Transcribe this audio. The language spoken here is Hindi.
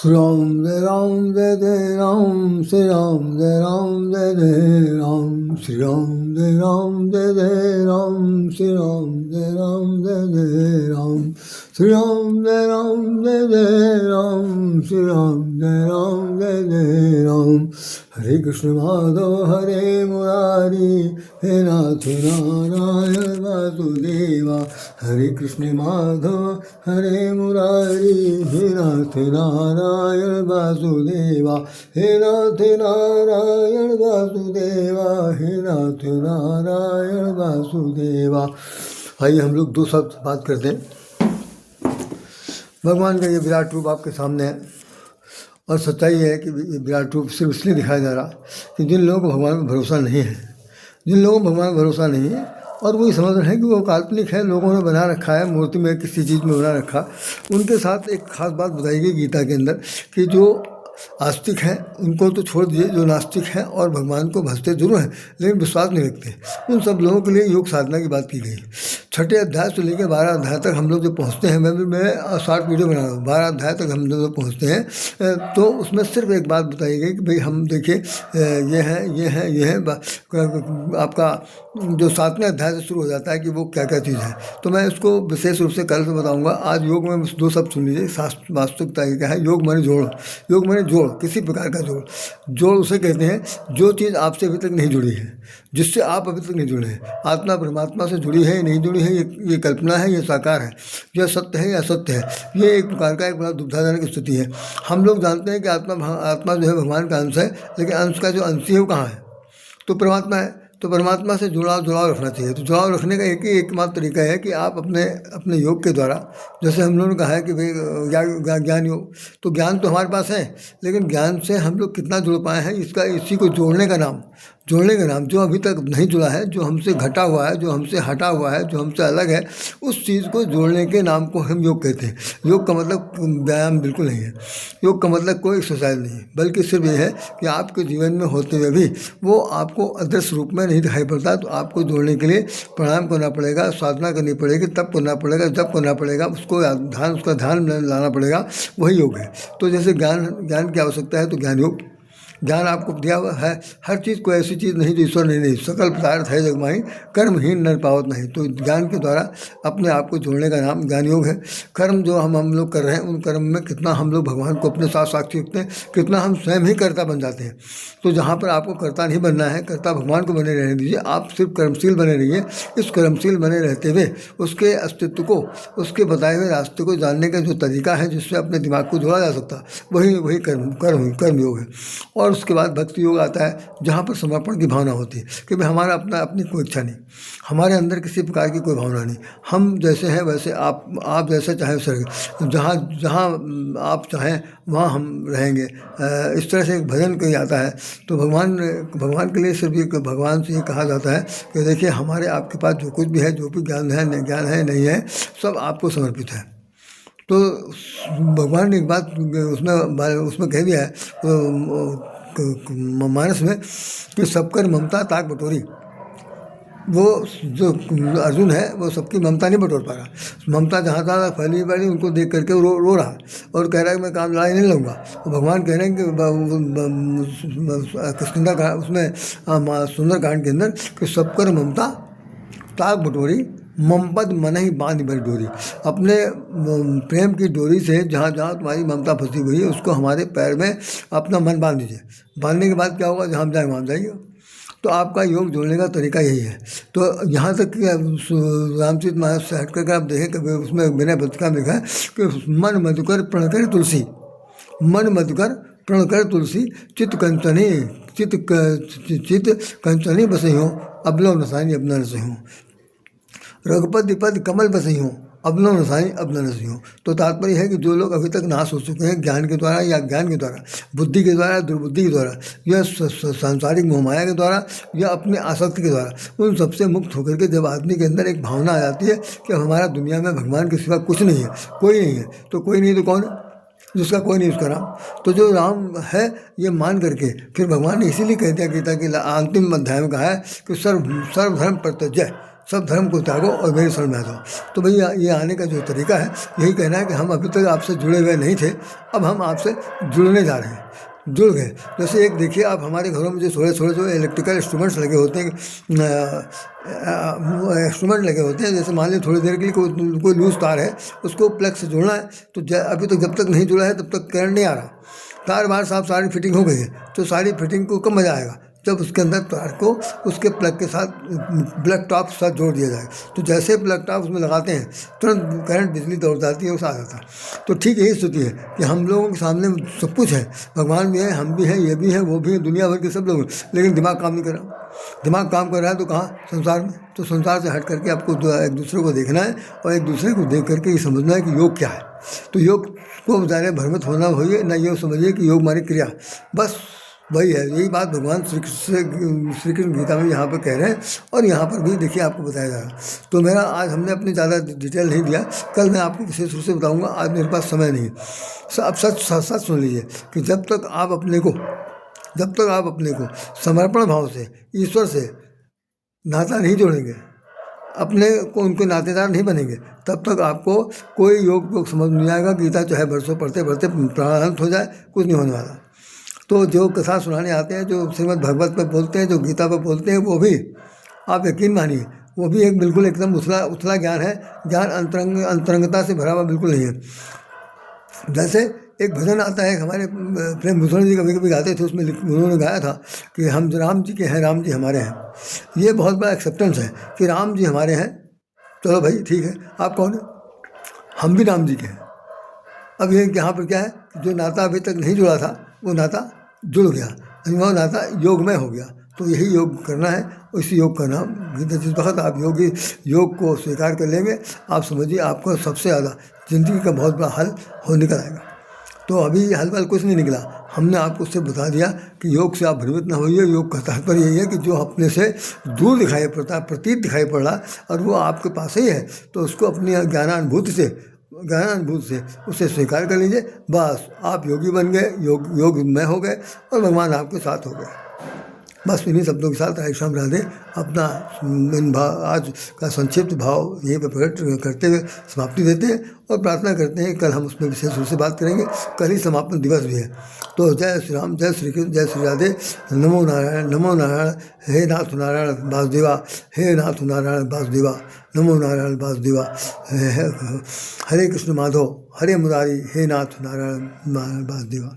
Shri Ram Jai Ram, Shri Ram Jai Ram, Shri Ram Jai Ram, Shri Ram Jai Ram, Shri Ram Jai Ram, Shri Ram Jai Ram. Hare Krishna Madhava Hare Murari, He Nath Narayana Vasudeva. Hare Krishna Madhava Hare Murari, He Nath Narayana Vasudeva. He Nath Narayana Vasudeva, He Nath Narayana Vasudeva. आइए हम लोग दो शब्द बात करते हैं। भगवान का ये विराट रूप आपके सामने है और सच्चाई है कि विराट रूप सिर्फ इसलिए दिखाया जा रहा कि जिन लोगों को भगवान पर भरोसा नहीं है, जिन लोगों को भगवान पर भरोसा नहीं है और वो ये समझ रहे हैं कि वो काल्पनिक है, लोगों ने बना रखा है, मूर्ति में किसी चीज़ में बना रखा, उनके साथ एक खास बात बताई गई गीता के अंदर कि जो आस्तिक हैं उनको तो छोड़ दीजिए, जो नास्तिक हैं और भगवान को भजते जरूर हैं लेकिन विश्वास नहीं रखते, उन सब लोगों के लिए योग साधना की बात की गई। छठे अध्याय से लेकर 12 अध्याय तक हम लोग जो पहुँचते हैं, मैं शॉर्ट वीडियो बना रहा हूँ, 12 अध्याय तक हम लोग पहुँचते हैं तो उसमें सिर्फ एक बात बताई गई कि भाई हम देखिए ये है आपका जो 7वें अध्याय से शुरू हो जाता है कि वो क्या क्या चीज़ है। तो मैं इसको विशेष रूप से कल से बताऊंगा। आज योग में दो शब्द सुन लीजिए, वास्तविकता क्या है। योग माने जोड़, योग माने जोड़, किसी प्रकार का जोड़। जोड़ उसे कहते हैं जो चीज़ आपसे अभी तक नहीं जुड़ी है, जिससे आप अभी तक नहीं जुड़े हैं। आत्मा परमात्मा से जुड़ी है, नहीं जुड़ी है, ये कल्पना है, ये साकार है, यह सत्य है या असत्य है, ये एक प्रकार का एक बड़ा दुविधाजनक स्थिति है। हम लोग जानते हैं कि आत्मा जो है भगवान का अंश है, लेकिन अंश का जो अंशी है वो कहाँ है? तो परमात्मा है। तो परमात्मा से जुड़ाव रखना चाहिए। तो जुड़ाव रखने का एकमात्र तरीका है कि आप अपने योग के द्वारा, जैसे हम लोगों ने कहा है कि भाई ज्ञान योग, तो ज्ञान तो हमारे पास है लेकिन ज्ञान से हम लोग कितना जुड़ पाए हैं, इसी को जोड़ने का नाम जो अभी तक नहीं जुड़ा है, जो हमसे घटा हुआ है, जो हमसे हटा हुआ है, जो हमसे अलग है, उस चीज़ को जोड़ने के नाम को हम योग कहते हैं। योग का मतलब व्यायाम बिल्कुल नहीं है, योग का मतलब कोई एक्सरसाइज नहीं है, बल्कि सिर्फ ये है कि आपके जीवन में होते हुए भी वो आपको अदृश्य रूप में नहीं दिखाई पड़ता। तो आपको जोड़ने के लिए प्राणायाम करना पड़ेगा, साधना करनी पड़ेगी, तप करना पड़ेगा, जप करना पड़ेगा, उसका ध्यान लाना पड़ेगा, वही योग है। तो जैसे ज्ञान की आवश्यकता है तो ज्ञान योग, ज्ञान आपको दिया हुआ है। हर चीज़ कोई ऐसी चीज़ नहीं जो ईश्वर ने नहीं, सकल पदार्थ है जगमाही, कर्महीन नर पावत नहीं। तो ज्ञान के द्वारा अपने आप को जोड़ने का नाम ज्ञान योग है। कर्म जो हम लोग कर रहे हैं, उन कर्म में कितना हम लोग भगवान को अपने साथ साक्षी रखते हैं, कितना हम स्वयं ही कर्ता बन जाते हैं। तो जहाँ पर आपको कर्ता नहीं बनना है, कर्ता भगवान को बने रहने दीजिए, आप सिर्फ कर्मशील बने रहिए। इस कर्मशील बने रहते हुए उसके अस्तित्व को, उसके बताए हुए रास्ते को जानने का जो तरीका है जिससे अपने दिमाग को जोड़ा जा सकता, वही कर्म योग है। और उसके बाद भक्ति योग आता है, जहाँ पर समर्पण की भावना होती है कि भाई हमारा अपनी कोई इच्छा नहीं, हमारे अंदर किसी प्रकार की कोई भावना नहीं, हम जैसे हैं वैसे आप जैसे चाहें वैसे, जहाँ आप चाहें वहाँ हम रहेंगे। इस तरह से एक भजन कोई आता है। तो भगवान के लिए सिर्फ एक भगवान से ये कहा जाता है कि देखिए हमारे आपके पास जो कुछ भी है, जो भी ज्ञान है नहीं है, सब आपको समर्पित है। तो भगवान ने एक बात उसमें कह दिया है मानस में कि सबकर ममता ताक बटोरी। वो जो अर्जुन है वो सबकी ममता नहीं बटोर पा रहा, ममता जहाँ तहाँ फैली पड़ी, उनको देख करके रो रहा और कह रहा है कि मैं काम लड़ाई नहीं लूँगा। तो भगवान कह रहे हैं कि सुंदरकांड के अंदर कि सबकर ममता ताक बटोरी, ममपद मन ही बांध भर डोरी। अपने प्रेम की डोरी से जहाँ जहाँ तुम्हारी ममता फंसी हुई है उसको हमारे पैर में अपना मन बांध दीजिए। बांधने के बाद क्या होगा, जहाँ हम जाए वहाँ जाइए। तो आपका योग जोड़ने का तरीका यही है। तो यहाँ तक कि रामचरित मानस से हट करके आप देखें कि उसमें विनय भट्ट लिखा है कि मन मधुकर प्रणकर तुलसी, मन मधुकर प्रणकर तुलसी, चित कंचनी बसई हो, अबलो नसानी अपना नसई हो, रघुपति पद कमल बसई हो, अपना नसाई अपना नसी हो। तो तात्पर्य है कि जो लोग अभी तक नाश हो चुके हैं ज्ञान के द्वारा या अज्ञान के द्वारा, बुद्धि के द्वारा, दुर्बुद्धि के द्वारा, या सांसारिक मोहमाया के द्वारा, या अपने आसक्ति के द्वारा, उन सबसे मुक्त होकर के जब आदमी के अंदर एक भावना आ जाती है कि हमारा दुनिया में भगवान के सिवा कुछ नहीं है, कोई नहीं है, तो कोई नहीं तो कौन है? जिसका कोई नहीं उसका राम। तो जो राम है ये मान करके फिर भगवान ने इसीलिए कह दिया गीता के अंतिम अध्याय में कहा है कि सर्वधर्म परित्यज्य, सब धर्म को त्यागो और मेरे शरण में आ जाओ। तो भैया ये आने का जो तरीका है, यही कहना है कि हम अभी तक आपसे जुड़े हुए नहीं थे, अब हम आपसे जुड़ने जा रहे हैं, जुड़ गए। जैसे एक देखिए आप हमारे घरों में जो थोड़े थोड़े जो इलेक्ट्रिकल इंस्ट्रूमेंट्स लगे होते हैं, इंस्ट्रूमेंट लगे होते हैं, जैसे मान लीजिए थोड़ी देर के लिए कोई लूज तार है, उसको प्लग से जोड़ना है, तो अभी तक जब तक नहीं जुड़ा है तब तक करंट नहीं आ रहा। तार बार साहब सारी फिटिंग हो गई है, तो सारी फिटिंग को कब मज़ा आएगा, जब उसके अंदर तार को उसके प्लग के साथ, प्लग टॉप के साथ जोड़ दिया जाए। तो जैसे प्लग टॉप उसमें लगाते हैं तुरंत करंट, बिजली दौड़ जाती है, उसे आ जाता है। तो ठीक यही स्थिति है कि हम लोगों के सामने सब कुछ है, भगवान भी है, हम भी हैं, ये भी है, वो भी है, दुनिया भर के सब लोग, लेकिन दिमाग काम नहीं कर रहा। दिमाग काम कर रहा है तो कहाँ, संसार में। तो संसार से हट करके आपको एक दूसरे को देखना है और एक दूसरे को देख करके ये समझना है कि योग क्या है। तो योग को ज़्यादा भ्रमित होना होइए ना, ये समझिए कि योग मानी क्रिया, बस वही है। यही बात भगवान श्री कृष्ण गीता में यहाँ पर कह रहे हैं, और यहाँ पर भी देखिए आपको बताया जा रहा है। तो मेरा आज हमने अपनी ज़्यादा डिटेल नहीं दिया, कल मैं आपको विशेष रूप से बताऊँगा, आज मेरे पास समय नहीं है। अब सच सुन लीजिए कि जब तक आप अपने को समर्पण भाव से ईश्वर से नाता नहीं जोड़ेंगे, अपने को उनके नातेदार नहीं बनेंगे, तब तक आपको कोई योग समझ नहीं आएगा। गीता चाहे बरसों पढ़ते पढ़ते प्राणांत हो जाए, कुछ नहीं होने वाला। तो जो कथा सुनाने आते हैं, जो श्रीमद् भागवत पर बोलते हैं, जो गीता पर बोलते हैं, वो भी आप यकीन मानिए, वो भी एक बिल्कुल एकदम उथला ज्ञान है। ज्ञान अंतरंगता से भरा हुआ बिल्कुल नहीं है। जैसे एक भजन आता है, हमारे प्रेम भूषण जी कभी कभी गाते थे, उसमें उन्होंने गाया था कि हम राम जी के हैं, राम जी हमारे हैं। ये बहुत बड़ा एक्सेप्टेंस है कि राम जी हमारे हैं, चलो भाई ठीक है, आप कौन है, हम भी राम जी के हैं। अब ये यहाँ पर क्या है, जो नाता अभी तक नहीं जुड़ा था, वो नाता जुड़ गया, वो नाता योगमय हो गया। तो यही योग करना है, इसी योग का नाम, जिस वक्त आप योग को स्वीकार कर लेंगे, आप समझिए आपको सबसे ज़्यादा ज़िंदगी का बहुत बड़ा हल निकल आएगा। तो अभी हल वल कुछ नहीं निकला, हमने आपको उससे बता दिया कि योग से आप भ्रमित ना होइए। योग का तात्पर्य यही है कि जो अपने से दूर दिखाई पड़ता है, प्रतीत दिखाई पड़ रहा, और वो आपके पास ही है, तो उसको अपनी ज्ञानानुभूति से उसे स्वीकार कर लीजिए। बस आप योगी बन गए, योगमय हो गए, और भगवान आपके साथ हो गए। बस इन्हीं शब्दों के साथ राधे श्याम राधे अपना आज का संक्षिप्त भाव यहीं पर प्रकट करते हुए समाप्ति देते हैं, और प्रार्थना करते हैं कल हम उसमें विशेष रूप से बात करेंगे। कल ही समापन दिवस भी है। तो जय श्री राम, जय श्री कृष्ण, जय श्री राधे, नमो नारायण, नमो नारायण, हे नाथ नारायण वासुदेवा, हे नाथ नारायण वासुदेवा, नमो नारायण वासुदेवा, हरे कृष्ण माधव, हरे मुरारी, हे नाथ नारायण वासुदेवा।